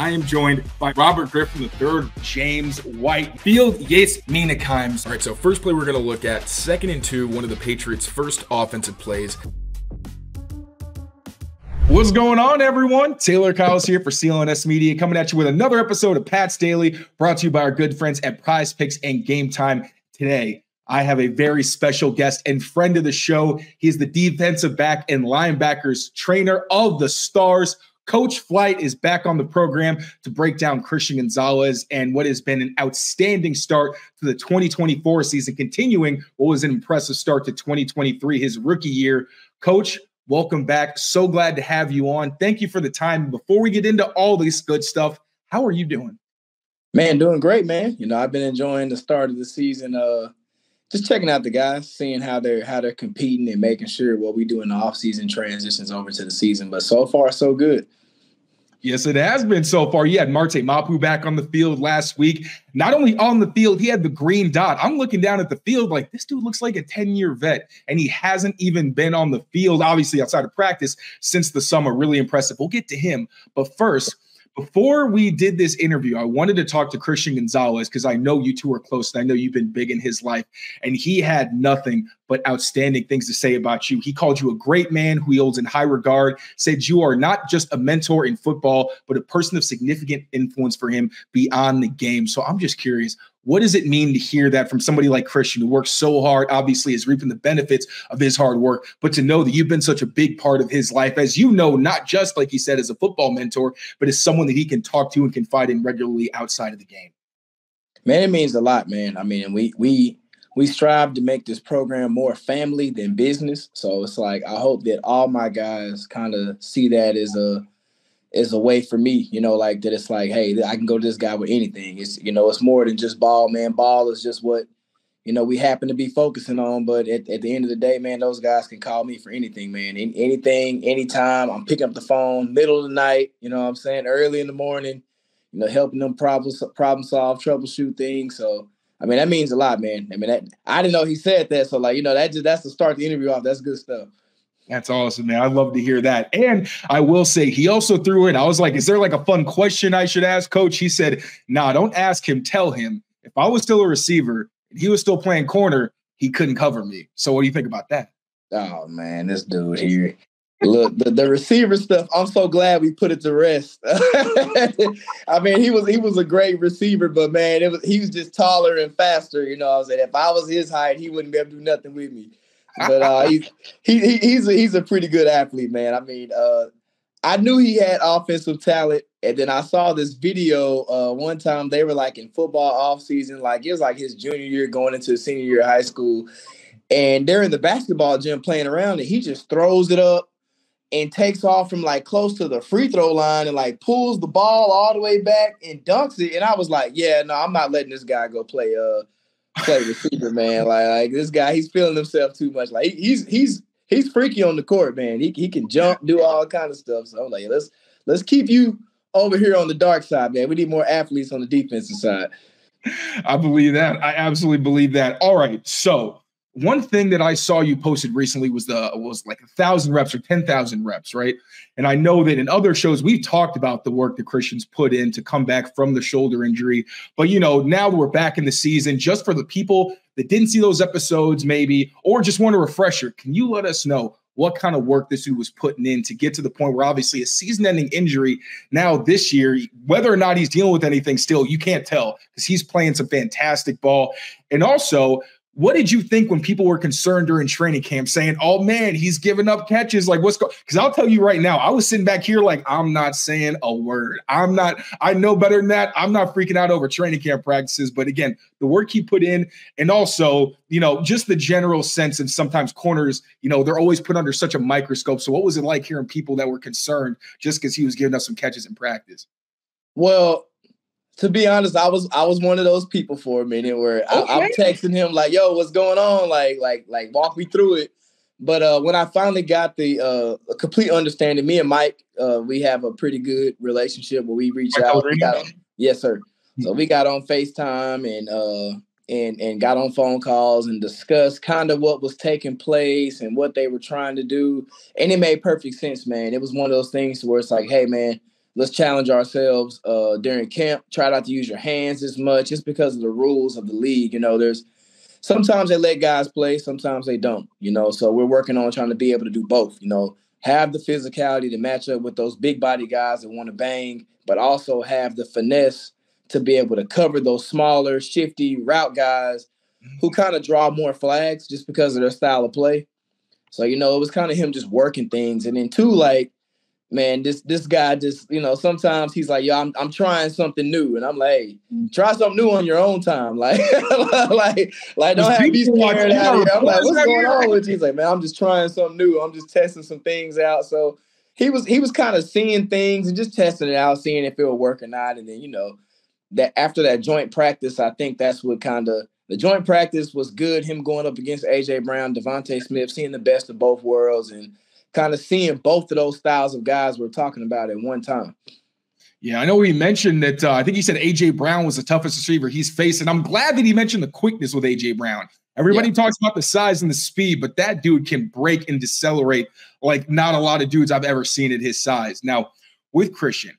I am joined by Robert Griffin III, James White, Field Yates Meanakaims. All right, so first play we're going to look at, 2nd and 2, one of the Patriots' first offensive plays. What's going on, everyone? Taylor Kyles here for CLNS Media, coming at you with another episode of Pat's Daily, brought to you by our good friends at Prize Picks and Game Time. Today, I have a very special guest and friend of the show. He's the defensive back and linebackers trainer of the Stars. Coach Flight is back on the program to break down Christian Gonzalez and what has been an outstanding start to the 2024 season, continuing what was an impressive start to 2023, his rookie year. Coach, welcome back. So glad to have you on. Thank you for the time. Before we get into all this good stuff, how are you doing? Man, doing great, man. You know, I've been enjoying the start of the season. Just checking out the guys, seeing how they're competing and making sure what we do in the offseason transitions over to the season. But so far, so good. Yes, it has been so far. You had Marte Mapu back on the field last week. Not only on the field, he had the green dot. I'm looking down at the field like this dude looks like a 10-year vet, and he hasn't even been on the field, obviously outside of practice, since the summer. Really impressive. We'll get to him. But first, before we did this interview, I wanted to talk to Christian Gonzalez because I know you two are close, and I know you've been big in his life, and he had nothing but outstanding things to say about you. He called you a great man who he holds in high regard, said you are not just a mentor in football, but a person of significant influence for him beyond the game. So I'm just curious, what does it mean to hear that from somebody like Christian, who works so hard, obviously is reaping the benefits of his hard work, but to know that you've been such a big part of his life, as you know, not just, like he said, as a football mentor, but as someone that he can talk to and confide in regularly outside of the game? Man, it means a lot, man. I mean, we strive to make this program more family than business. So it's like, I hope that all my guys kind of see that as a way for me, you know, like that it's like, hey, I can go to this guy with anything. It's, you know, it's more than just ball, man. Ball is just what, you know, we happen to be focusing on. But at the end of the day, man, those guys can call me for anything, man. Anything, anytime. I'm picking up the phone, middle of the night, you know what I'm saying, early in the morning, you know, helping them problem solve, troubleshoot things. So, I mean, that means a lot, man. I mean, I didn't know he said that. So, like, you know, that's to start the interview off. That's good stuff. That's awesome, man. I'd love to hear that. And I will say, he also threw in, I was like, is there like a fun question I should ask Coach? He said, nah, don't ask him. Tell him if I was still a receiver and he was still playing corner, he couldn't cover me. So what do you think about that? Oh, man, this dude here. Look, the receiver stuff, I'm so glad we put it to rest. I mean, he was a great receiver, but, man, he was just taller and faster. You know what I'm saying? If I was his height, he wouldn't be able to do nothing with me. But he's a pretty good athlete, man. I mean, I knew he had offensive talent, and then I saw this video one time. They were like in football off season, like it was like his junior year going into senior year of high school, and they're in the basketball gym playing around, and he just throws it up and takes off from like close to the free throw line and like pulls the ball all the way back and dunks it. And I was like, yeah, no, I'm not letting this guy go play receiver, man. Like this guy, he's feeling himself too much. Like he's freaky on the court, man. He can jump, do all kind of stuff. So I'm like, let's keep you over here on the dark side, man. We need more athletes on the defensive side. I believe that. I absolutely believe that. All right. So one thing that I saw you posted recently was like 1,000 reps or 10,000 reps, right? And I know that in other shows we've talked about the work that Christian's put in to come back from the shoulder injury. But, you know, now that we're back in the season, just for the people that didn't see those episodes maybe, or just want a refresher, can you let us know what kind of work this dude was putting in to get to the point where obviously a season-ending injury now this year, whether or not he's dealing with anything still, you can't tell because he's playing some fantastic ball. And also, what did you think when people were concerned during training camp saying, oh, man, he's giving up catches? Like, what's going on? Because I'll tell you right now, I was sitting back here like, I'm not saying a word. I know better than that. I'm not freaking out over training camp practices. But again, the work he put in, and also, you know, just the general sense, and sometimes corners, you know, they're always put under such a microscope. So what was it like hearing people that were concerned just because he was giving us some catches in practice? Well, to be honest, I was one of those people for a minute where I'm texting him like, yo, what's going on? Like walk me through it. But when I finally got the complete understanding, me and Mike, we have a pretty good relationship where we reach out. Yes, sir. So we got on FaceTime and got on phone calls and discussed kind of what was taking place and what they were trying to do. And it made perfect sense, man. It was one of those things where it's like, hey, man, let's challenge ourselves during camp. Try not to use your hands as much just because of the rules of the league. There's sometimes they let guys play, sometimes they don't, so we're working on trying to be able to do both, have the physicality to match up with those big body guys that want to bang, but also have the finesse to be able to cover those smaller, shifty route guys who kind of draw more flags just because of their style of play. So, it was kind of him just working things. And then two, like, man, this guy just, sometimes he's like, yo, I'm trying something new. And I'm like, hey, try something new on your own time. Like, like don't have me scared out here. I'm like, what's going on with you? He's like, man, I'm just trying something new. I'm just testing some things out. So he was kind of seeing things and just testing it out, seeing if it would work or not. And then, that after that joint practice, I think that's what the joint practice was good. Him going up against A.J. Brown, Devontae Smith, seeing the best of both worlds and kind of seeing both of those styles of guys we're talking about at one time. Yeah, I know he mentioned that. I think he said A.J. Brown was the toughest receiver he's faced. And I'm glad that he mentioned the quickness with A.J. Brown. Everybody talks about the size and the speed, but that dude can break and decelerate like not a lot of dudes I've ever seen at his size. Now, with Christian,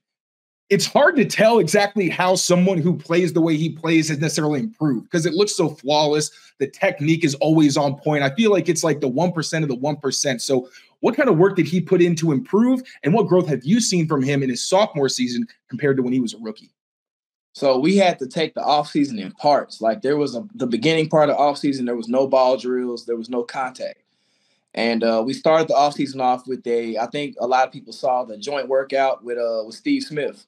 it's hard to tell exactly how someone who plays the way he plays has necessarily improved because it looks so flawless. The technique is always on point. I feel like it's like the 1% of the 1%. So what kind of work did he put in to improve, and what growth have you seen from him in his sophomore season compared to when he was a rookie? So we had to take the offseason in parts. Like there was the beginning part of the offseason, there was no ball drills, there was no contact. And we started the offseason off with I think a lot of people saw the joint workout with Steve Smith.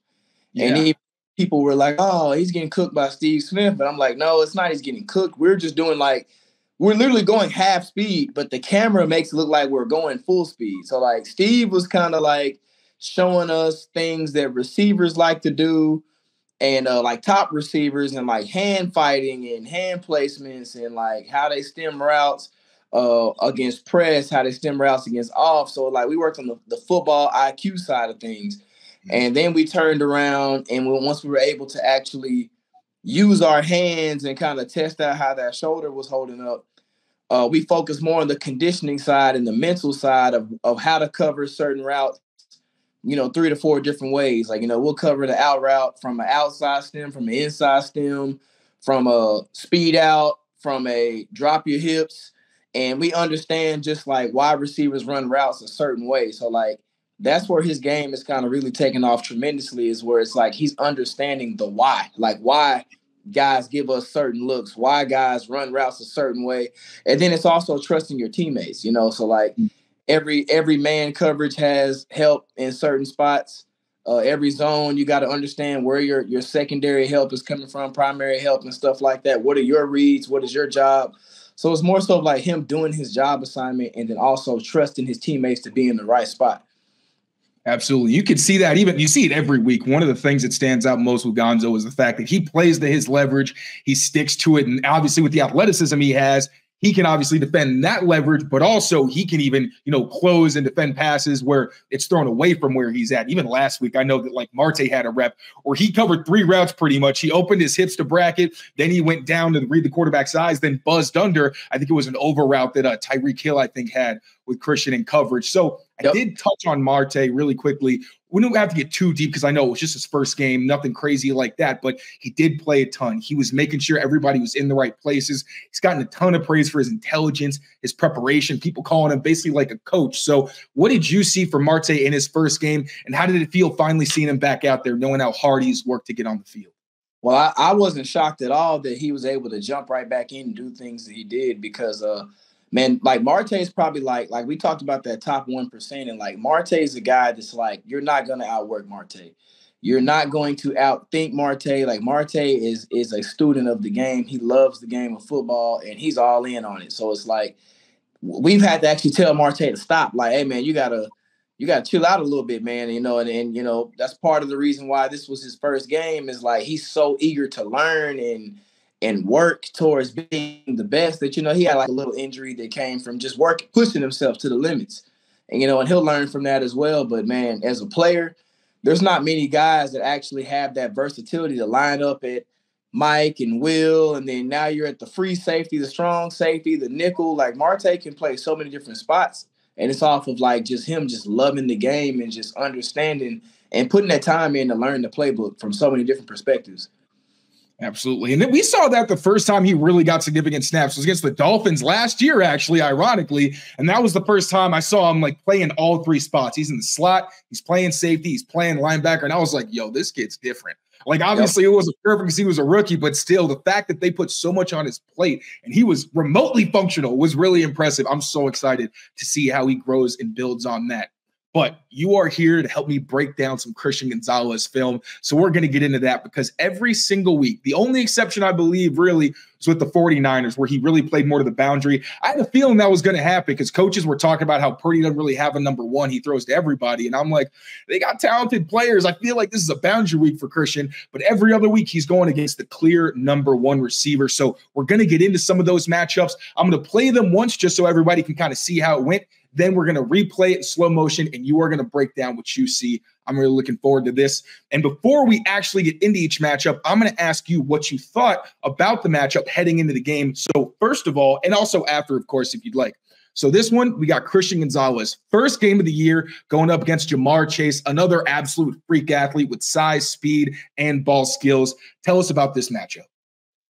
Yeah. And people were like, oh, he's getting cooked by Steve Smith. But I'm like, no, it's not he's getting cooked. We're just doing we're literally going half speed, but the camera makes it look like we're going full speed. So like Steve was kind of like showing us things that receivers like to do and like top receivers and like hand fighting and hand placements and like how they stem routes against press, how they stem routes against off. So like we worked on the football IQ side of things. And then we turned around and once we were able to actually use our hands and kind of test out how that shoulder was holding up, we focused more on the conditioning side and the mental side of how to cover certain routes, 3 to 4 different ways. Like, we'll cover the out route from an outside stem, from an inside stem, from a speed out, from a drop your hips. And we understand just like why receivers run routes a certain way. So like, that's where his game is kind of really taking off tremendously, is where it's like he's understanding the why, like why guys give us certain looks, why guys run routes a certain way. And then it's also trusting your teammates, so like every man coverage has help in certain spots. Every zone, you got to understand where your secondary help is coming from, primary help and stuff like that. What are your reads? What is your job? So it's more so like him doing his job assignment and then also trusting his teammates to be in the right spot. Absolutely. You can see that you see it every week. One of the things that stands out most with Gonzo is the fact that he plays to his leverage. He sticks to it. And obviously with the athleticism he has, he can obviously defend that leverage, but also he can even, close and defend passes where it's thrown away from where he's at. Even last week, I know that like Marte had a rep where he covered 3 routes pretty much. He opened his hips to bracket, then he went down to read the quarterback's eyes, then buzzed under. I think it was an over route that Tyreek Hill, I think, had with Christian in coverage. So I did touch on Marte really quickly. We don't have to get too deep because I know it was just his first game, nothing crazy like that, but he did play a ton. He was making sure everybody was in the right places. He's gotten a ton of praise for his intelligence, his preparation, people calling him basically like a coach. So what did you see from Marte in his first game, and how did it feel finally seeing him back out there, knowing how hard he's worked to get on the field? Well, I wasn't shocked at all that he was able to jump right back in and do things that he did because man, like Marte is probably like we talked about that top 1%, and like Marte is a guy that's like, you're not going to outwork Marte. You're not going to outthink Marte. Like Marte is a student of the game. He loves the game of football and he's all in on it. So it's like, we've had to actually tell Marte to stop. Like, hey man, you gotta chill out a little bit, man. And that's part of the reason why this was his first game is like, he's so eager to learn and work towards being the best that, he had like a little injury that came from just pushing himself to the limits. And, and he'll learn from that as well. But, man, as a player, there's not many guys that actually have that versatility to line up at Mike and Will. And then now you're at the free safety, the strong safety, the nickel. Like Marte can play so many different spots. And it's off of like just him just loving the game and just understanding and putting that time in to learn the playbook from so many different perspectives. Absolutely. And then we saw that the first time he really got significant snaps was against the Dolphins last year, actually, ironically. And that was the first time I saw him like playing all three spots. He's in the slot, he's playing safety, he's playing linebacker. And I was like, yo, this kid's different. Like, obviously, It wasn't perfect because he was a rookie, but still, the fact that they put so much on his plate and he was remotely functional was really impressive. I'm so excited to see how he grows and builds on that. But you are here to help me break down some Christian Gonzalez film. So we're going to get into that because every single week, the only exception I believe really was with the 49ers where he really played more to the boundary. I had a feeling that was going to happen because coaches were talking about how Purdy doesn't really have a number one. He throws to everybody. And I'm like, they got talented players. I feel like this is a boundary week for Christian, but every other week he's going against the clear number one receiver. So we're going to get into some of those matchups. I'm going to play them once just so everybody can kind of see how it went. Then we're going to replay it in slow motion, and you are going to break down what you see. I'm really looking forward to this. And before we actually get into each matchup, I'm going to ask you what you thought about the matchup heading into the game. So first of all, and also after, of course, if you'd like. So this one, we got Christian Gonzalez, first game of the year, going up against Ja'Marr Chase, another absolute freak athlete with size, speed, and ball skills. Tell us about this matchup.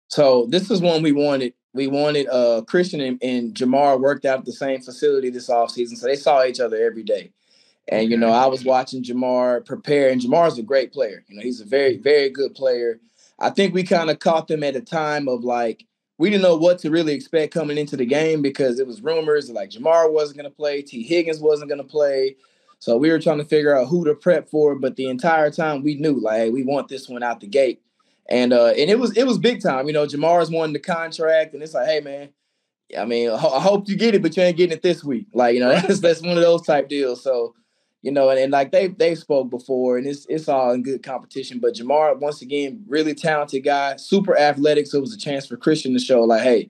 So this is one we wanted. We wanted Christian and Ja'Marr worked out at the same facility this offseason, so they saw each other every day. And, I was watching Ja'Marr prepare, and Jamar's a great player. He's a very, very good player. I think we kind of caught them at a time of, like, we didn't know what to really expect coming into the game because it was rumors that, like, Ja'Marr wasn't going to play, T. Higgins wasn't going to play. So we were trying to figure out who to prep for, but the entire time we knew, like, hey, we want this one out the gate. And it was big time. Jamar's won the contract, and it's like, hey, man, I mean, I hope you get it, but you ain't getting it this week. Like, that's one of those type deals. So, and like they spoke before, and it's all in good competition. But Ja'Marr, once again, really talented guy, super athletic. So it was a chance for Christian to show, like, hey,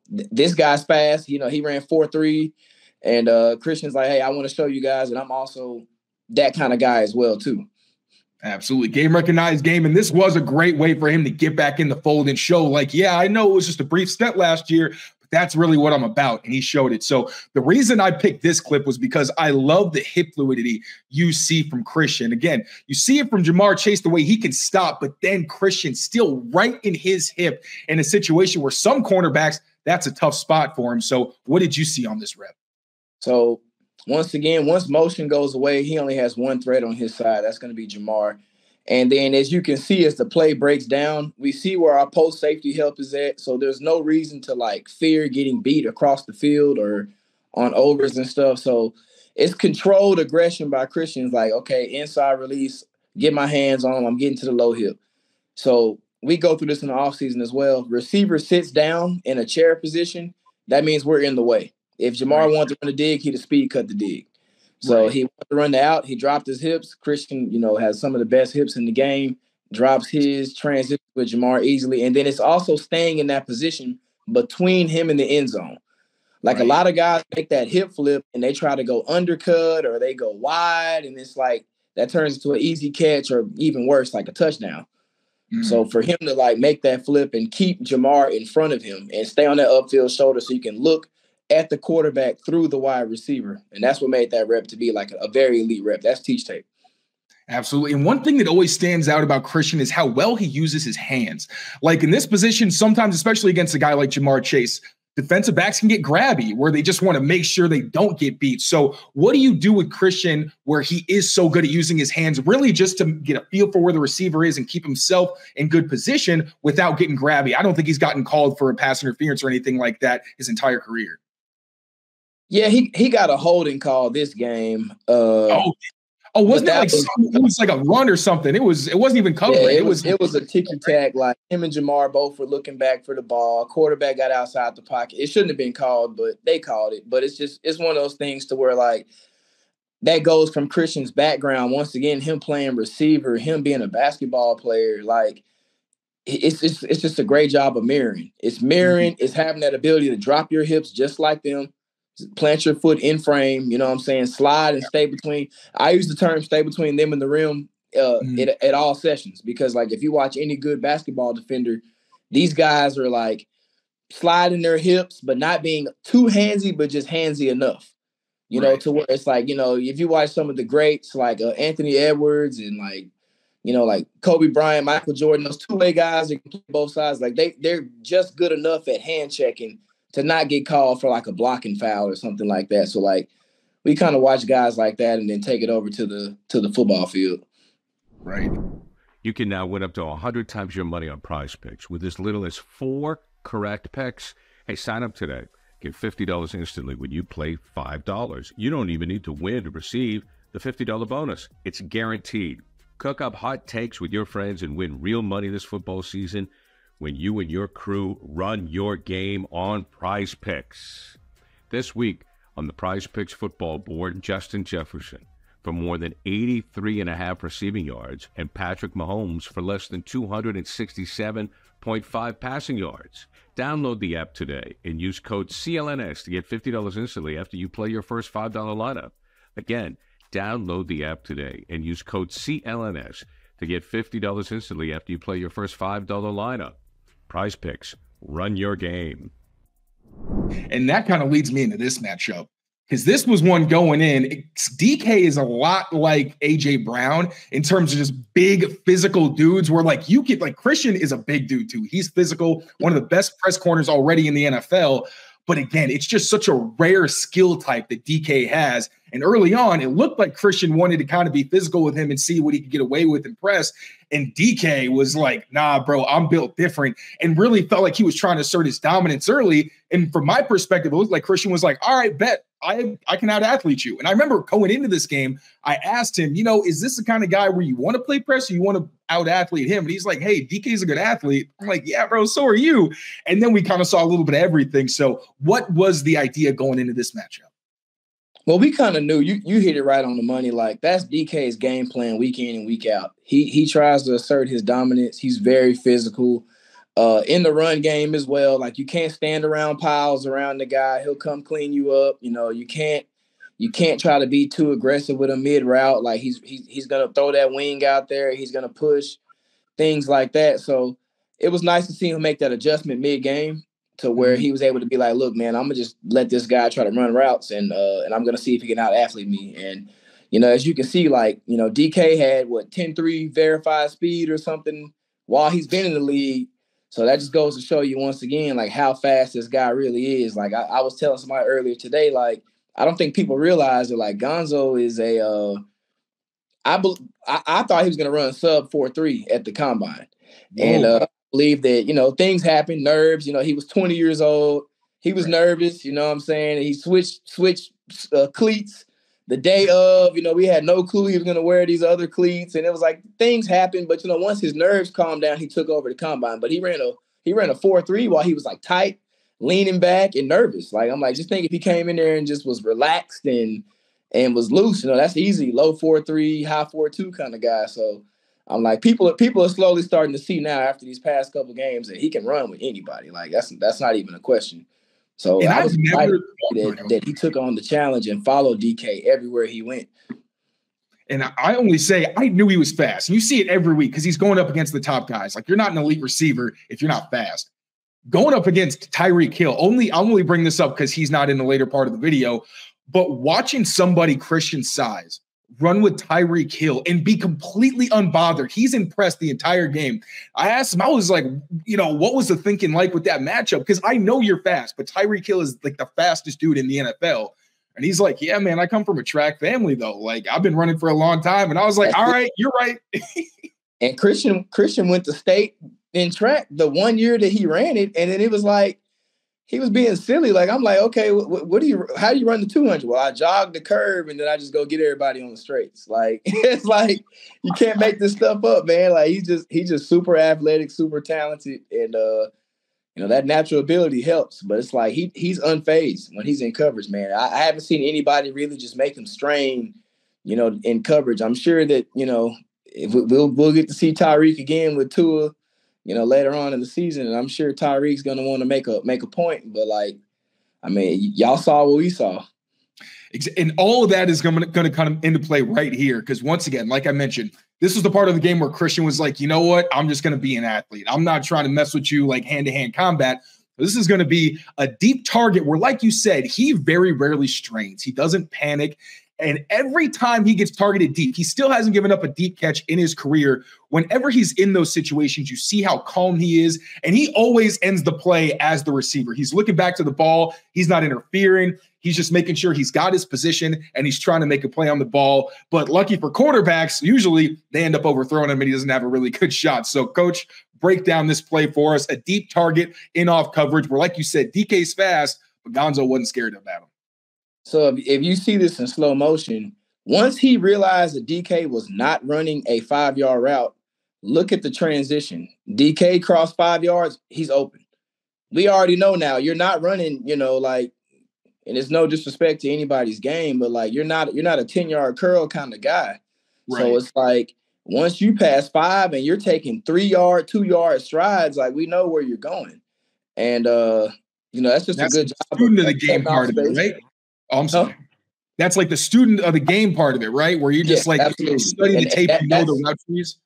this guy's fast. He ran 4.3, and Christian's like, hey, I want to show you guys, and I'm also that kind of guy as well, too. Absolutely. Game recognized game. And this was a great way for him to get back in the fold and show, like, yeah, I know it was just a brief stint last year, but that's really what I'm about. And he showed it. So the reason I picked this clip was because I love the hip fluidity you see from Christian. Again, you see it from Ja'Marr Chase, the way he can stop, but then Christian still right in his hip in a situation where some cornerbacks, that's a tough spot for him. So what did you see on this rep? So once again, once motion goes away, he only has one threat on his side. That's going to be Ja'Marr. And then as you can see, as the play breaks down, we see where our post safety help is at. So there's no reason to like fear getting beat across the field or on overs and stuff. So it's controlled aggression by Christians. Like, okay, inside release, get my hands on him. I'm getting to the low hip. So we go through this in the offseason as well. Receiver sits down in a chair position. That means we're in the way. If Ja'Marr wanted to run the dig, he'd have speed cut the dig. So he wanted to run the out. He dropped his hips. Christian, has some of the best hips in the game. Drops his transition with Ja'Marr easily. And then it's also staying in that position between him and the end zone. Like a lot of guys make that hip flip and they try to go undercut or they go wide. And it's like that turns into an easy catch or even worse, like a touchdown. Mm-hmm. So for him to like make that flip and keep Ja'Marr in front of him and stay on that upfield shoulder so you can look at the quarterback through the wide receiver. And that's what made that rep to be like a very elite rep. That's teach tape. Absolutely. And one thing that always stands out about Christian is how well he uses his hands. Like in this position, sometimes, especially against a guy like Ja'Marr Chase, defensive backs can get grabby where they just want to make sure they don't get beat. So what do you do with Christian where he is so good at using his hands, really just to get a feel for where the receiver is and keep himself in good position without getting grabby? I don't think he's gotten called for a pass interference or anything like that his entire career. Yeah, he got a holding call this game. Wasn't it like it was like a run or something? It wasn't even covering. Yeah, it was a ticky tack. Like him and Ja'Marr both were looking back for the ball. Quarterback got outside the pocket. It shouldn't have been called, but they called it. But it's one of those things to where like that goes from Christian's background. Once again, him playing receiver, him being a basketball player, like it's just a great job of mirroring. It's mirroring. Mm-hmm. It's having that ability to drop your hips just like them. Plant your foot in frame, slide and stay between. I use the term stay between them and the rim at all sessions because, like, if you watch any good basketball defender, these guys are, like, sliding their hips but not being too handsy but just handsy enough. you know, to where it's like, you know, if you watch some of the greats like Anthony Edwards and like, you know, like Kobe Bryant, Michael Jordan, those two-way guys that can play both sides, like they're just good enough at hand checking to not get called for like a blocking foul or something like that. So like we kind of watch guys like that and then take it over to the football field. Right. You can now win up to 100 times your money on Prize Picks with as little as 4 correct picks. Hey, sign up today. Get $50 instantly when you play $5. You don't even need to win to receive the $50 bonus. It's guaranteed. Cook up hot takes with your friends and win real money this football season when you and your crew run your game on Prize Picks. This week on the Prize Picks football board, Justin Jefferson for more than 83.5 receiving yards and Patrick Mahomes for less than 267.5 passing yards. Download the app today and use code CLNS to get $50 instantly after you play your first $5 lineup. Again, download the app today and use code CLNS to get $50 instantly after you play your first $5 lineup. Prize Picks, run your game. And that kind of leads me into this matchup, because this was one going in. DK is a lot like AJ Brown in terms of just big physical dudes where like you get like Christian is a big dude too. He's physical, one of the best press corners already in the NFL. But again, it's just such a rare skill type that DK has. And early on, it looked like Christian wanted to kind of be physical with him and see what he could get away with in press. And DK was like, nah, bro, I'm built different, and really felt like he was trying to assert his dominance early. And from my perspective, it looked like Christian was like, all right, bet I can out-athlete you. And I remember going into this game, I asked him, you know, is this the kind of guy where you want to play press or you want to out-athlete him? And he's like, hey, DK's a good athlete. I'm like, yeah, bro, so are you. And then we kind of saw a little bit of everything. So what was the idea going into this matchup? Well, we kind of knew you hit it right on the money. Like that's DK's game plan week in and week out. He tries to assert his dominance. He's very physical in the run game as well. Like you can't stand around piles around the guy. He'll come clean you up. You know, you can't try to be too aggressive with a mid route. Like he's going to throw that wing out there. He's going to push things like that. So it was nice to see him make that adjustment mid game to where he was able to be like, look, man, I'm gonna just let this guy try to run routes and I'm gonna see if he can out athlete me. And, you know, as you can see, like, you know, DK had 10.3 verified speed or something while he's been in the league. So that just goes to show you once again, like how fast this guy really is. Like I was telling somebody earlier today, like, I don't think people realize that like Gonzo is I thought he was gonna run sub 4.3 at the combine. Whoa. And believe that, you know, things happen, nerves, you know, he was 20 years old. He was nervous, you know what I'm saying? And he switched cleats the day of, you know, we had no clue he was going to wear these other cleats. And it was like things happened. But, you know, once his nerves calmed down, he took over the combine. But he ran a 4.3 while he was like tight, leaning back and nervous. Like, I'm like, just think if he came in there and just was relaxed and was loose, you know, that's easy. Low 4.3, high 4.2 kind of guy. So I'm like, people are slowly starting to see now after these past couple of games that he can run with anybody. Like that's not even a question. So and I was excited that he took on the challenge and followed DK everywhere he went. And I only say I knew he was fast. And you see it every week because he's going up against the top guys. Like you're not an elite receiver if you're not fast. Going up against Tyreek Hill, I'll only bring this up because he's not in the later part of the video, but watching somebody Christian size run with Tyreek Hill and be completely unbothered. He's impressed the entire game. I asked him, I was like, you know, what was the thinking like with that matchup? Because I know you're fast, but Tyreek Hill is like the fastest dude in the NFL. And he's like, yeah, man, I come from a track family though. Like I've been running for a long time. And I was like, all right, you're right. And Christian went to state in track the 1 year that he ran it. And then it was like, he was being silly. Like, I'm like, okay, how do you run the 200? Well, I jog the curve and then I just go get everybody on the straights. Like, it's like, you can't make this stuff up, man. Like he's just super athletic, super talented. And, you know, that natural ability helps, but it's like, he's unfazed when he's in coverage, man. I haven't seen anybody really just make him strain, you know, in coverage. I'm sure that, you know, if we'll get to see Tyreek again with Tua, you know, later on in the season, and I'm sure Tyreek's going to want to make a point. But like, I mean, y'all saw what we saw, and all of that is going to come into play right here. Because once again, like I mentioned, this was the part of the game where Christian was like, you know what, I'm just going to be an athlete. I'm not trying to mess with you like hand-to-hand combat. But this is going to be a deep target where, like you said, he very rarely strains. He doesn't panic. And every time he gets targeted deep, he still hasn't given up a deep catch in his career. Whenever he's in those situations, you see how calm he is. And he always ends the play as the receiver. He's looking back to the ball. He's not interfering. He's just making sure he's got his position and he's trying to make a play on the ball. But lucky for quarterbacks, usually they end up overthrowing him and he doesn't have a really good shot. So, Coach, break down this play for us. A deep target in off coverage where, like you said, DK's fast, but Gonzo wasn't scared about him. So if you see this in slow motion, once he realized that DK was not running a 5-yard route, look at the transition. DK crossed 5 yards, he's open. We already know now you're not running, like, and it's no disrespect to anybody's game, but like you're not a 10-yard curl kind of guy. Right. So it's like once you pass 5 and you're taking 3-yard, 2-yard strides, like we know where you're going. And that's just a good job. Student of the game part of it, right? Oh, I'm sorry. That's like the student of the game part of it, right? Where you're just studying the tape and know the route trees.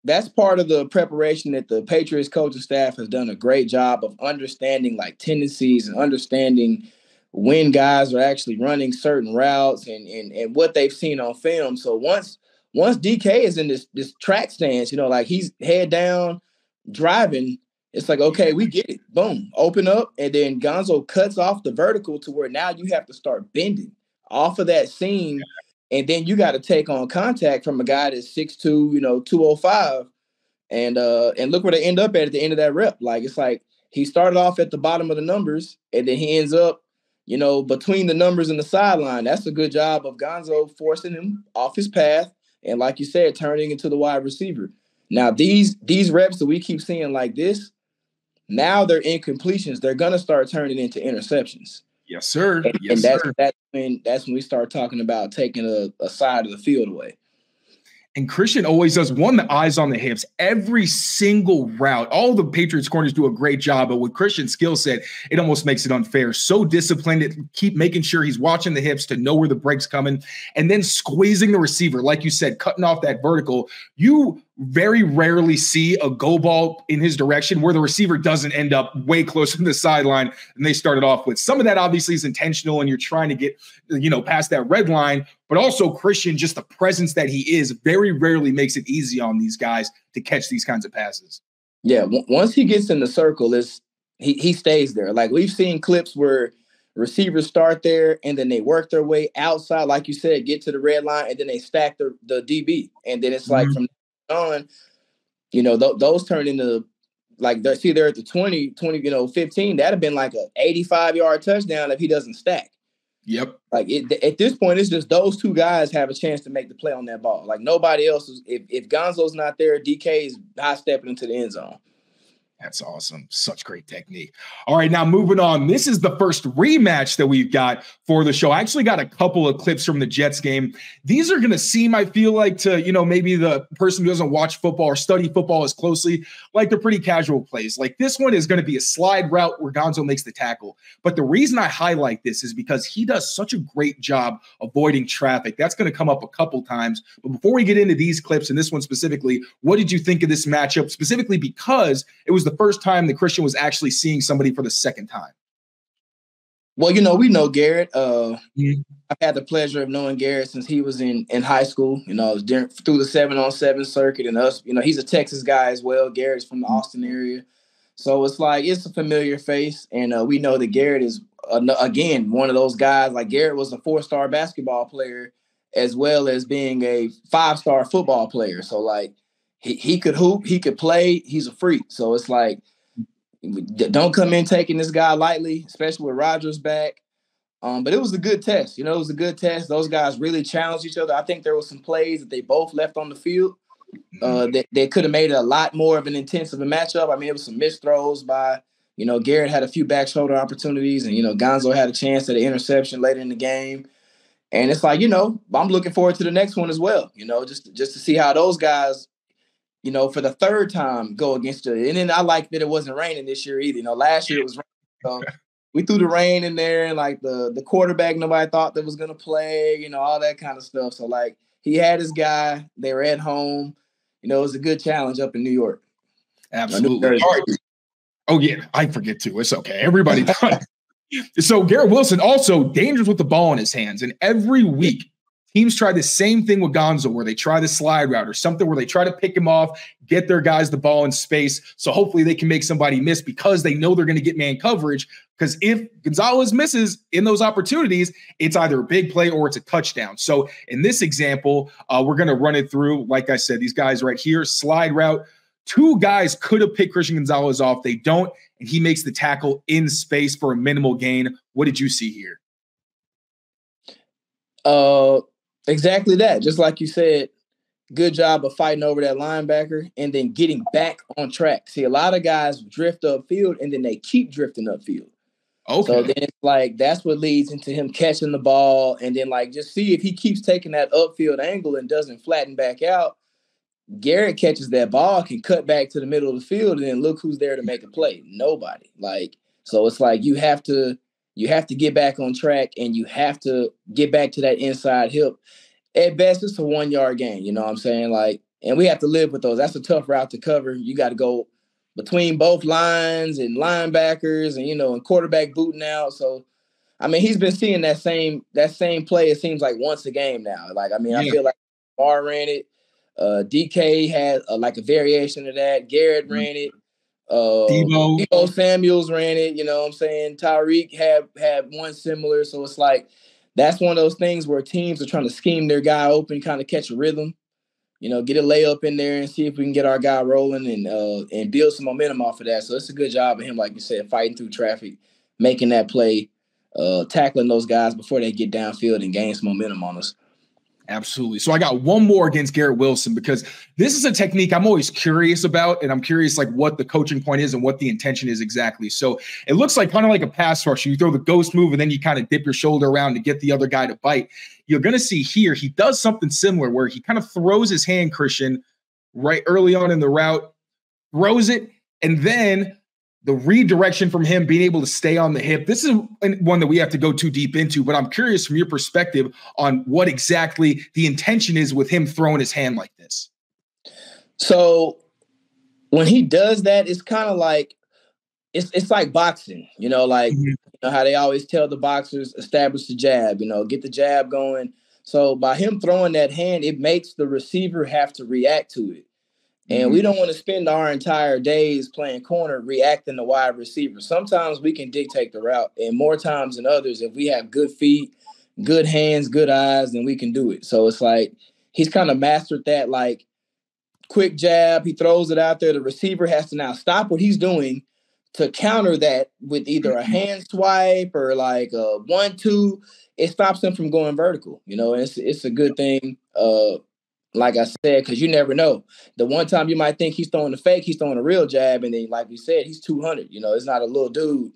That's part of the preparation that the Patriots coaching staff has done a great job of understanding like tendencies and understanding when guys are actually running certain routes and what they've seen on film. So once DK is in this track stance, like he's head down driving, it's like, okay, we get it. Boom, open up. And then Gonzo cuts off the vertical to where now you have to start bending off of that seam. And then you got to take on contact from a guy that's 6'2", 205. And look where they end up at the end of that rep. Like, it's like he started off at the bottom of the numbers and then he ends up, between the numbers and the sideline. That's a good job of Gonzo forcing him off his path. And like you said, turning into the wide receiver. Now, these reps that we keep seeing like this, now they're incompletions. They're gonna start turning into interceptions. Yes, sir. And that's when we start talking about taking a side of the field away. And Christian always does the eyes on the hips. Every single route, all the Patriots corners do a great job, but with Christian's skill set, it almost makes it unfair. So disciplined, keep making sure he's watching the hips to know where the break's coming, and then squeezing the receiver, like you said, cutting off that vertical. You very rarely see a go ball in his direction where the receiver doesn't end up way closer to the sideline than they started off with. Some of that obviously is intentional and you're trying to get, past that red line, but also Christian, just the presence that he is, very rarely makes it easy on these guys to catch these kinds of passes. Yeah. Once he gets in the circle, he stays there. Like we've seen clips where receivers start there and then they work their way outside, like you said, get to the red line, and then they stack the DB. And then it's like from on, those turn into like they're at the 20, 15. That'd have been like a 85-yard touchdown if he doesn't stack. Yep. Like at this point, it's just those two guys have a chance to make the play on that ball. Like nobody else is. If Gonzo's not there, DK is high stepping into the end zone. That's awesome. Such great technique. All right, now moving on. This is the first rematch that we've got for the show. I actually got a couple of clips from the Jets game. These are going to seem, I feel like, to, maybe the person who doesn't watch football or study football as closely, like they're pretty casual plays. Like this one is going to be a slide route where Gonzo makes the tackle. But the reason I highlight this is because he does such a great job avoiding traffic. That's going to come up a couple times. But before we get into these clips and this one specifically, what did you think of this matchup, specifically because it was the first time that Christian was actually seeing somebody for the second time? Well, we know Garrett. I've had the pleasure of knowing Garrett since he was in high school, through the 7-on-7 circuit and us. He's a Texas guy as well. Garrett's from the Austin area. So it's like it's a familiar face. And we know that Garrett is, again, one of those guys. Like Garrett was a 4-star basketball player as well as being a 5-star football player. So, like, he could hoop, he could play, he's a freak. So it's like, don't come in taking this guy lightly, especially with Rodgers back. But it was a good test. It was a good test. Those guys really challenged each other. I think there were some plays that they both left on the field that they could have made it a lot more of an intensive matchup. I mean, it was some missed throws by, Garrett had a few back shoulder opportunities, and, Gonzo had a chance at an interception later in the game. And it's like, I'm looking forward to the next one as well, just to see how those guys, for the third time go against it. And then I like that it wasn't raining this year either. Last year it was raining. So we threw the rain in there, and like the quarterback nobody thought that was going to play, all that kind of stuff. So like he had his guy, they were at home. It was a good challenge up in New York. Absolutely. All right. Oh, yeah, I forget too. It's okay. Everybody does. So Garrett Wilson also dangerous with the ball in his hands. And every week, teams try the same thing with Gonzo, where they try the slide route or something where they try to pick him off, get their guys the ball in space. So hopefully they can make somebody miss because they know they're going to get man coverage. Because if Gonzalez misses in those opportunities, it's either a big play or it's a touchdown. So in this example, we're going to run it through. Like I said, these guys right here, slide route. Two guys could have picked Christian Gonzalez off. They don't, and he makes the tackle in space for a minimal gain. What did you see here? Exactly that. Just like you said, good job of fighting over that linebacker and then getting back on track. See, a lot of guys drift upfield and then they keep drifting upfield. Okay. So then it's like that's what leads into him catching the ball and then like just see if he keeps taking that upfield angle and doesn't flatten back out. Garrett catches that ball, can cut back to the middle of the field, and then look who's there to make a play. Nobody. Like, so it's like you have to get back on track and you have to get back to that inside hip. At best, it's a 1 yard gain. You know what I'm saying? Like, and we have to live with those. That's a tough route to cover. You got to go between both lines and linebackers and, and quarterback booting out. So, I mean, he's been seeing that same play, it seems like once a game now. Like, I mean, I feel like Lamar ran it. DK had like a variation of that. Garrett ran it. Deebo Samuels ran it. You know what I'm saying? Tyreek had one similar. So it's like that's one of those things where teams are trying to scheme their guy open, kind of catch a rhythm. Get a layup in there and see if we can get our guy rolling and build some momentum off of that. So it's a good job of him, like you said, fighting through traffic, making that play, tackling those guys before they get downfield and gain some momentum on us. Absolutely. So I got one more against Garrett Wilson because this is a technique I'm always curious about, and I'm curious like what the coaching point is and what the intention is exactly. So it looks like kind of like a pass rush. You throw the ghost move and then you kind of dip your shoulder around to get the other guy to bite. You're going to see here, he does something similar where he kind of throws his hand, Christian, right early on in the route, throws it, and then the redirection from him being able to stay on the hip. This is one that we have to go too deep into, but I'm curious from your perspective on what exactly the intention is with him throwing his hand like this. So when he does that, it's kind of like, it's like boxing, like how they always tell the boxers, establish the jab, get the jab going. So by him throwing that hand, it makes the receiver have to react to it. And we don't want to spend our entire days playing corner reacting to wide receiver. Sometimes we can dictate the route, and more times than others, if we have good feet, good hands, good eyes, then we can do it. So it's like he's kind of mastered that, like, quick jab. He throws it out there. The receiver has to now stop what he's doing to counter that with either a hand swipe or like a 1-2. It stops him from going vertical. It's a good thing. Like I said, because you never know. The one time you might think he's throwing a fake, he's throwing a real jab. And then, like we said, he's 200. It's not a little dude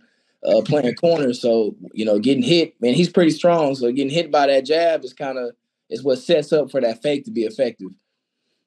playing corner. So, getting hit, man, he's pretty strong. So getting hit by that jab is what sets up for that fake to be effective.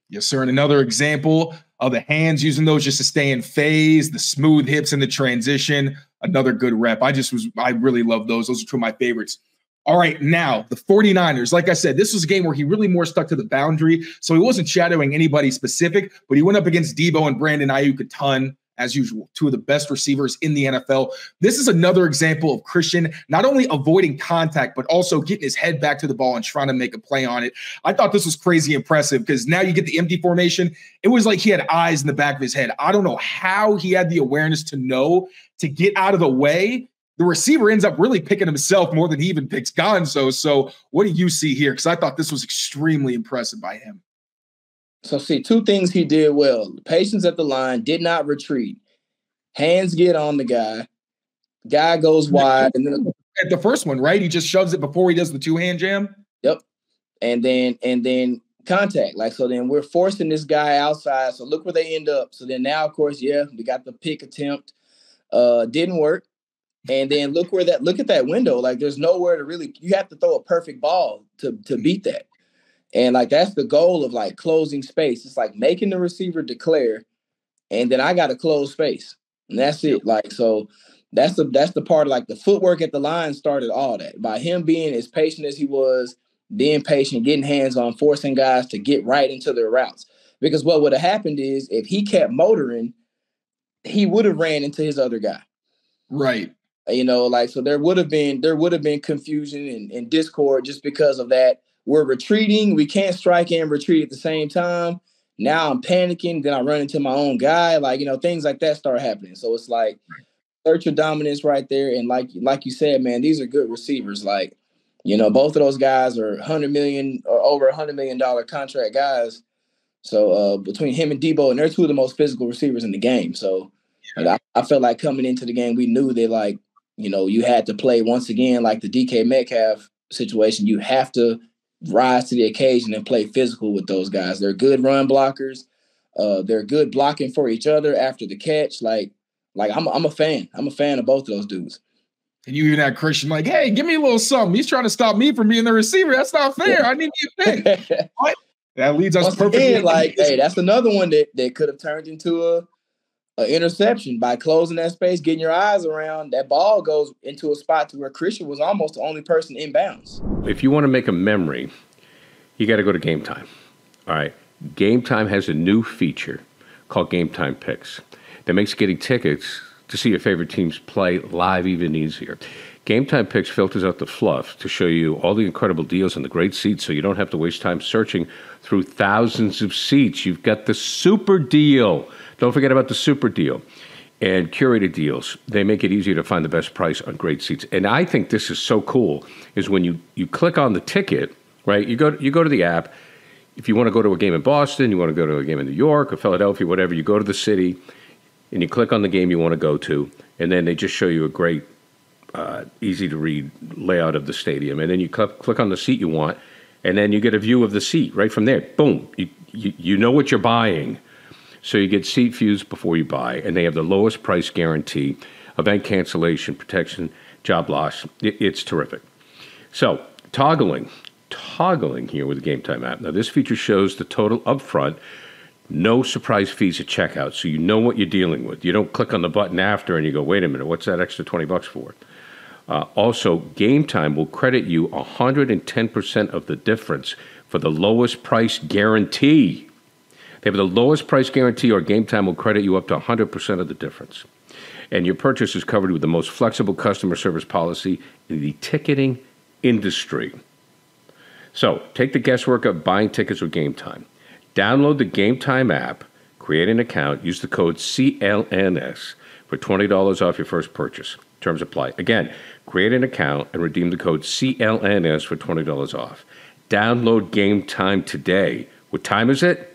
Yes, sir. And another example of the hands, using those just to stay in phase, the smooth hips in the transition, another good rep. I really love those. Those are two of my favorites. All right, now the 49ers, like I said, this was a game where he really more stuck to the boundary. So he wasn't shadowing anybody specific, but he went up against Deebo and Brandon Ayuk a ton, as usual, two of the best receivers in the NFL. This is another example of Christian not only avoiding contact, but also getting his head back to the ball and trying to make a play on it. I thought this was crazy impressive because now you get the empty formation. It was like he had eyes in the back of his head. I don't know how he had the awareness to know to get out of the way. The receiver ends up really picking himself more than he even picks Gonzo. So what do you see here? Because I thought this was extremely impressive by him. So see, two things he did well. Patience at the line, did not retreat. Hands get on the guy. Guy goes wide. And then at the first one, right? He just shoves it before he does the two-hand jam. Yep. And then contact. Like, so then we're forcing this guy outside. So look where they end up. So then now, of course, we got the pick attempt. Didn't work. And then look at that window. Like, there's nowhere to really, you have to throw a perfect ball to beat that. And like, that's the goal of like closing space. It's like making the receiver declare, and then I got to close space, and that's it. Like, so that's the part of like the footwork at the line started all that by him being as patient as he was, being patient, getting hands on, forcing guys to get right into their routes. Because what would have happened is if he kept motoring, he would have ran into his other guy. Right. You know, like, so there would have been confusion and discord just because of that. We're retreating. We can't strike and retreat at the same time. Now I'm panicking. Then I run into my own guy. Like, you know, things like that start happening. So it's like search your dominance right there. And like you said, man, these are good receivers. Like, you know, both of those guys are $100 million or over $100 million contract guys. So between him and Debo, and they're two of the most physical receivers in the game. So like, I felt like coming into the game, we knew that, like, you know, you had to play once again like the DK Metcalf situation. You have to rise to the occasion and play physical with those guys. They're good run blockers. They're good blocking for each other after the catch. Like I'm a fan. I'm a fan of both of those dudes. And you even had Christian like, hey, give me a little something. He's trying to stop me from being the receiver. That's not fair. I need you to pick. That leads us perfectly. Like, hey, that's another one that could have turned into an interception by closing that space, getting your eyes around. That ball goes into a spot to where Christian was almost the only person inbounds. If you want to make a memory, you got to go to Game Time. All right. Game Time has a new feature called Game Time Picks that makes getting tickets to see your favorite teams play live even easier. Game Time Picks filters out the fluff to show you all the incredible deals and the great seats so you don't have to waste time searching through thousands of seats. You've got the super deal. Don't forget about the super deal. And curated deals, they make it easier to find the best price on great seats. And I think this is so cool, is when you click on the ticket, right? You go to the app. If you want to go to a game in Boston, you want to go to a game in New York or Philadelphia, whatever, you go to the city and you click on the game you want to go to, and then they just show you a great, easy to read layout of the stadium. And then you click on the seat you want, and then you get a view of the seat right from there. Boom. You know what you're buying. So you get seat views before you buy, and they have the lowest price guarantee, event cancellation, protection, job loss. It's terrific. So toggling here with the Game Time app. Now, this feature shows the total upfront, no surprise fees at checkout, so you know what you're dealing with. You don't click on the button after and you go, wait a minute, what's that extra $20 for? Also, Game Time will credit you 110% of the difference for the lowest price guarantee. They have the lowest price guarantee, or Game Time will credit you up to 100% of the difference. And your purchase is covered with the most flexible customer service policy in the ticketing industry. So take the guesswork of buying tickets with Game Time. Download the Game Time app, create an account, use the code CLNS for $20 off your first purchase. Terms apply. Again, create an account and redeem the code CLNS for $20 off. Download Game Time today. What time is it?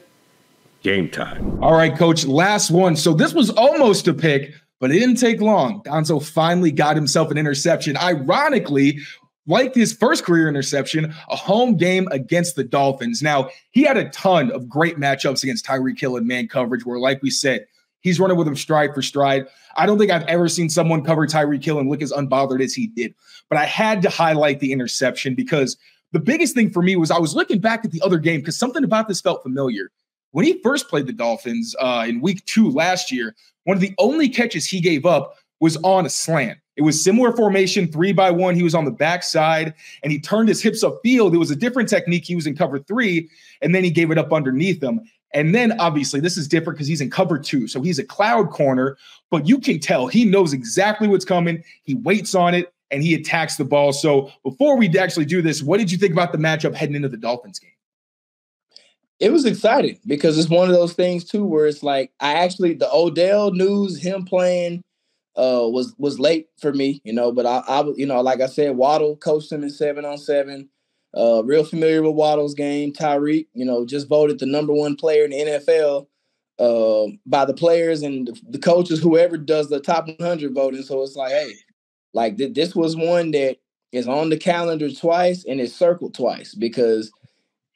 Game time. All right, Coach, last one. So this was almost a pick, but it didn't take long. Gonzo finally got himself an interception. Ironically, like his first career interception, a home game against the Dolphins. Now, he had a ton of great matchups against Tyreek Hill in man coverage where, like we said, he's running with him stride for stride. I don't think I've ever seen someone cover Tyreek Hill and look as unbothered as he did. But I had to highlight the interception because the biggest thing for me was I was looking back at the other game because something about this felt familiar. When he first played the Dolphins in week 2 last year, one of the only catches he gave up was on a slant. It was similar formation, 3-by-1. He was on the backside, and he turned his hips upfield. It was a different technique. He was in cover 3, and then he gave it up underneath him. And then, obviously, this is different because he's in cover 2, so he's a cloud corner, but you can tell he knows exactly what's coming. He waits on it, and he attacks the ball. So before we actually do this, what did you think about the matchup heading into the Dolphins game? It was exciting because it's one of those things too where it's like the Odell news, him playing was late for me, but I like I said, Waddle coached him in 7-on-7, real familiar with Waddle's game. Tyreek, just voted the number 1 player in the NFL by the players and the coaches, whoever does the top 100 voting. So it's like, hey, like this was one that is on the calendar twice and it's circled twice because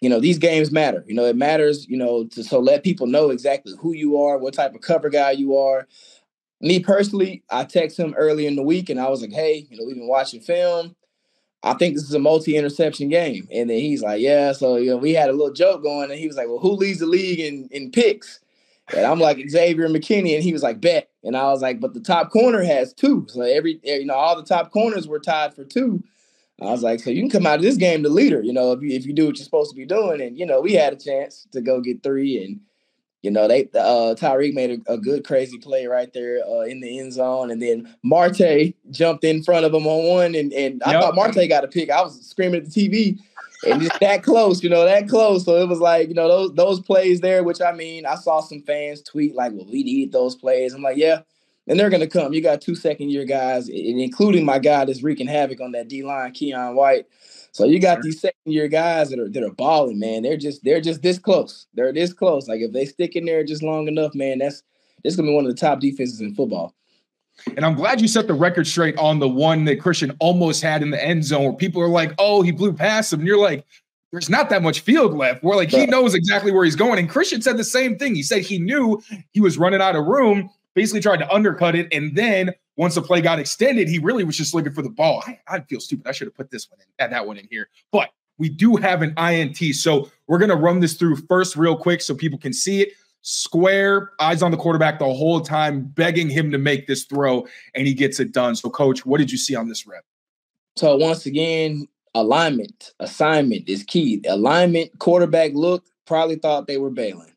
these games matter. It matters, to let people know exactly who you are, what type of cover guy you are. Me personally, I texted him early in the week and I was like, hey, we've been watching film. I think this is a multi-interception game. And then he's like, yeah. So, we had a little joke going and he was like, well, who leads the league in picks? And I'm like, Xavier McKinney. And he was like, bet. And I was like, but the top corner has 2. So all the top corners were tied for 2. I was like, so you can come out of this game the leader, if you do what you're supposed to be doing. And, we had a chance to go get 3. You know, Tyreek made a good crazy play right there in the end zone, and then Marte jumped in front of him on one, and I thought Marte got a pick. I was screaming at the TV, and just that close, that close. So it was like, those plays there, which I mean, I saw some fans tweet like, "Well, we need those plays." I'm like, yeah, and they're gonna come. You got 2 second-year guys, including my guy that's wreaking havoc on that D line, Keon White. So you got these second-year guys that are balling, man. They're just this close. They're this close. Like if they stick in there just long enough, man, this gonna be one of the top defenses in football. And I'm glad you set the record straight on the one that Christian almost had in the end zone, where people are like, "Oh, he blew past him," and you're like, "There's not that much field left." Where like he knows exactly where he's going. And Christian said the same thing. He said he knew he was running out of room, basically tried to undercut it, and then once the play got extended, he really was just looking for the ball. I feel stupid. I should have put this one in, add that one in here. But we do have an INT. So we're going to run this through first real quick so people can see it. Square, eyes on the quarterback the whole time, begging him to make this throw, and he gets it done. So, Coach, what did you see on this rep? So, once again, assignment is key. Alignment, quarterback look, probably thought they were bailing.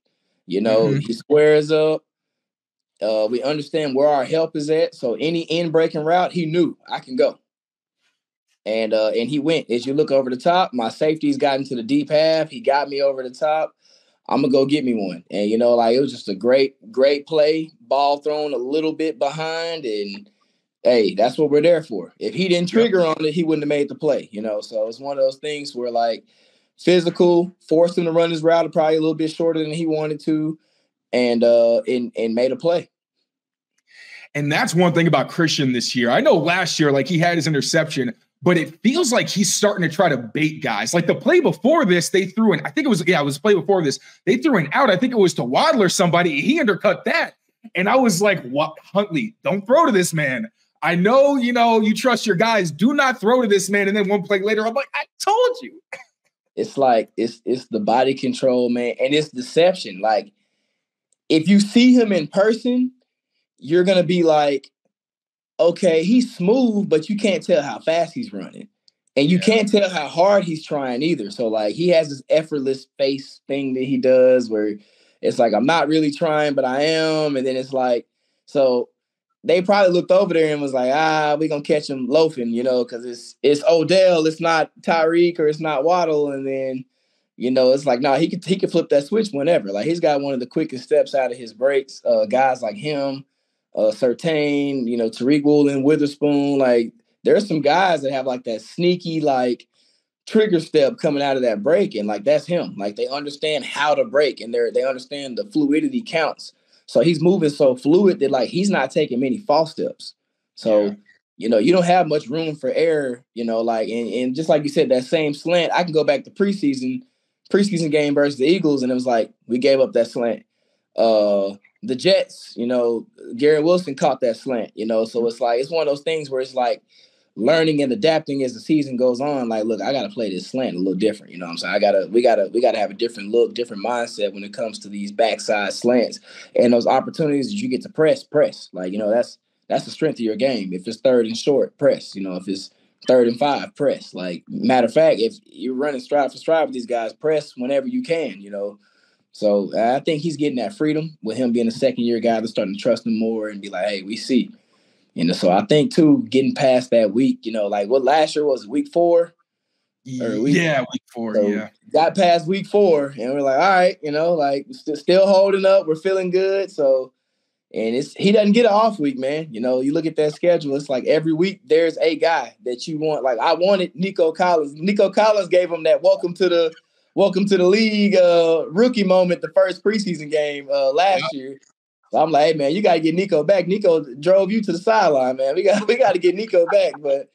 He squares up. We understand where our help is at. So any in-breaking route, he knew I can go. And he went. As you look over the top, my safety's gotten to the deep half. He got me over the top. I'm going to go get me one. And, it was just a great, great play. Ball thrown a little bit behind. And, hey, that's what we're there for. If he didn't trigger on it, he wouldn't have made the play, So it's one of those things where, like, physical, forced him to run his route probably a little bit shorter than he wanted to, and made a play. And that's one thing about Christian this year. I know last year, like he had his interception, but it feels like he's starting to try to bait guys. Like the play before this, they threw an, I think it was the play before this. They threw an out. I think it was to Waddle or somebody. He undercut that. And I was like, what, Huntley, don't throw to this man. I know, you trust your guys. Do not throw to this man. And then one play later, I'm like, I told you. It's like, it's the body control, man. And it's deception. Like if you see him in person, you're going to be like, okay, he's smooth, but you can't tell how fast he's running. And you can't tell how hard he's trying either. So, like, he has this effortless face thing that he does where it's like, I'm not really trying, but I am. And then it's like, so they probably looked over there and was like, we're going to catch him loafing, because it's Odell, it's not Tyreek, or it's not Waddle. And then, it's like, he could flip that switch whenever. Like, he's got one of the quickest steps out of his breaks. Guys like him, Surtain, Tariq Woolen, Witherspoon, like there's some guys that have like that sneaky like trigger step coming out of that break, and like that's him. Like they understand how to break, and they understand the fluidity counts. So he's moving so fluid that like he's not taking many false steps. So you don't have much room for error. Like and just like you said, that same slant. I can go back to preseason game versus the Eagles, and it was like we gave up that slant. The Jets, Garrett Wilson caught that slant, so it's like, it's one of those things where it's like learning and adapting as the season goes on. Like, look, I got to play this slant a little different. What I'm saying? We got to have a different look, different mindset when it comes to these backside slants and those opportunities that you get to press. Like, that's the strength of your game. If it's 3rd and short, press, if it's 3rd and 5, press. Like, matter of fact, if you're running stride for stride with these guys, press whenever you can, So I think he's getting that freedom with him being a second-year guy. They're starting to trust him more and be like, hey, we see. So I think, too, getting past that week, like what last year was, week 4? Week 4, so got past week 4, and we're like, all right, like still holding up. We're feeling good. So, and he doesn't get an off week, man. You look at that schedule, it's like every week there's a guy that you want. Like I wanted Nico Collins. Nico Collins gave him that welcome to the league rookie moment, the first preseason game last year. So I'm like, hey man, you got to get Nico back. Nico drove you to the sideline, man. We got to get Nico back. But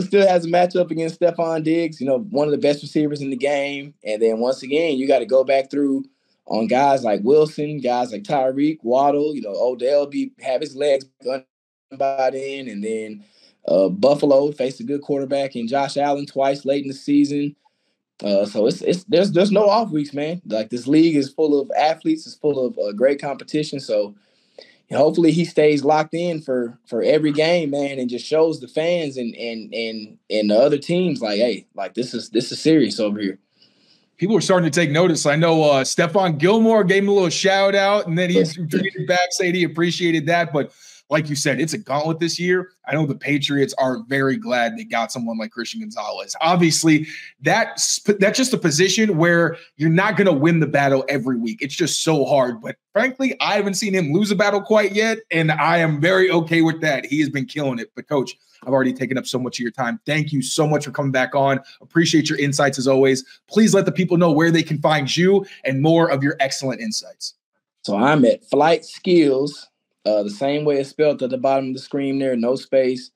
still has a matchup against Stephon Diggs. One of the best receivers in the game. And then once again, you got to go back through on guys like Wilson, guys like Tyreek, Waddle. Odell have his legs unbought in, and then Buffalo faced a good quarterback in Josh Allen twice late in the season. So there's no off weeks, man. Like this league is full of athletes, it's full of great competition. So hopefully he stays locked in for every game, man, and just shows the fans and the other teams like, hey, like this is serious over here. People are starting to take notice. I know Stephon Gilmore gave him a little shout out, and then he tweeted back saying he appreciated that. But like you said, it's a gauntlet this year. I know the Patriots are very glad they got someone like Christian Gonzalez. Obviously, that's just a position where you're not going to win the battle every week. It's just so hard. But frankly, I haven't seen him lose a battle quite yet, and I am very okay with that. He has been killing it. But, Coach, I've already taken up so much of your time. Thank you so much for coming back on. Appreciate your insights as always. Please let the people know where they can find you and more of your excellent insights. So I'm at Flight Skills. The same way it's spelled at the bottom of the screen there, no space,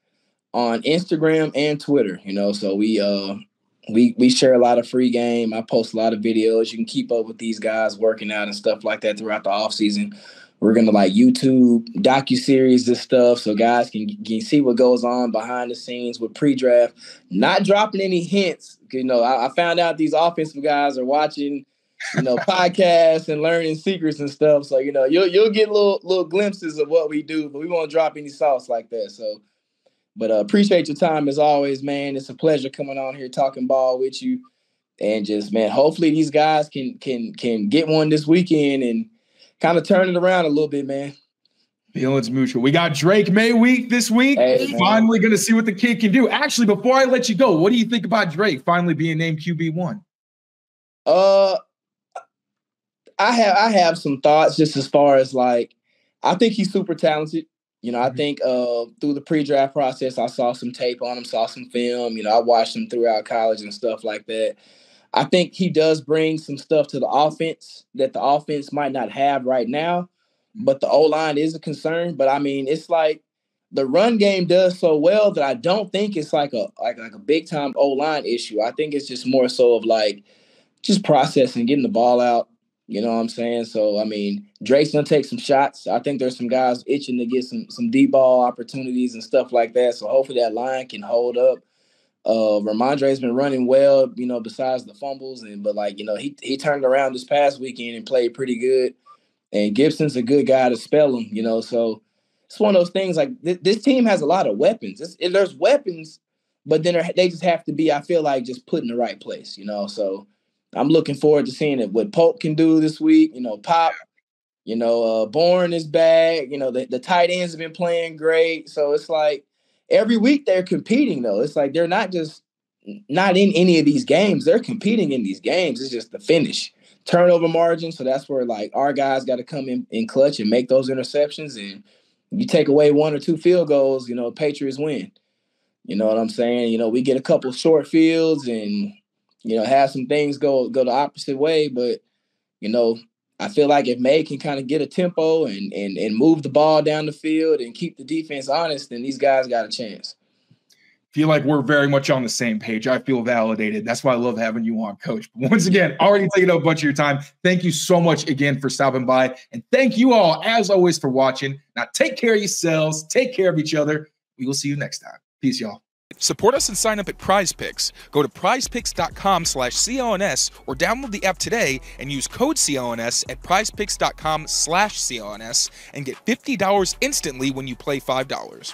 on Instagram and Twitter, so we share a lot of free game. I post a lot of videos. You can keep up with these guys working out and stuff like that throughout the off season. We're going to YouTube docuseries and stuff so guys can see what goes on behind the scenes with pre-draft, not dropping any hints. I found out these offensive guys are watching podcasts and learning secrets and stuff. So, you'll get little glimpses of what we do, but we won't drop any sauce like that. So, but appreciate your time as always, man. It's a pleasure coming on here talking ball with you, and just, man, hopefully these guys can get one this weekend and kind of turn it around a little bit, man. Feelings mutual. We got Drake May week this week. Hey, finally going to see what the kid can do. Actually, before I let you go, what do you think about Drake finally being named QB1? I have some thoughts just as far as I think he's super talented. I think through the pre-draft process, I saw some tape on him, saw some film. I watched him throughout college and stuff like that. I think he does bring some stuff to the offense that the offense might not have right now, but the O-line is a concern. But I mean, it's like the run game does so well that I don't think it's like a big time O-line issue. I think it's just more so of just processing, getting the ball out. You know what I'm saying? So, I mean, Drake's going to take some shots. I think there's some guys itching to get some deep ball opportunities and stuff like that. So, hopefully that line can hold up. Ramondre's been running well, besides the fumbles. He turned around this past weekend and played pretty good. And Gibson's a good guy to spell him, So, it's one of those things this team has a lot of weapons. There's weapons, but then they just have to be, I feel like, just put in the right place, So, I'm looking forward to seeing what Polk can do this week. Pop, Bourne is back. The tight ends have been playing great. So it's like every week they're competing, though. It's like they're not in any of these games. They're competing in these games. It's just the finish. Turnover margin. So that's where our guys got to come in clutch and make those interceptions. And you take away one or two field goals, Patriots win. You know what I'm saying? We get a couple short fields and have some things go the opposite way. But, I feel like if May can kind of get a tempo and move the ball down the field and keep the defense honest, then these guys got a chance. Feel like we're very much on the same page. I feel validated. That's why I love having you on, Coach. But once again, already taking up a bunch of your time. Thank you so much again for stopping by. And thank you all, as always, for watching. Now, take care of yourselves. Take care of each other. We will see you next time. Peace, y'all. Support us and sign up at PrizePicks. Go to prizepicks.com/CLNS or download the app today and use code CLNS at prizepicks.com/CLNS and get $50 instantly when you play $5.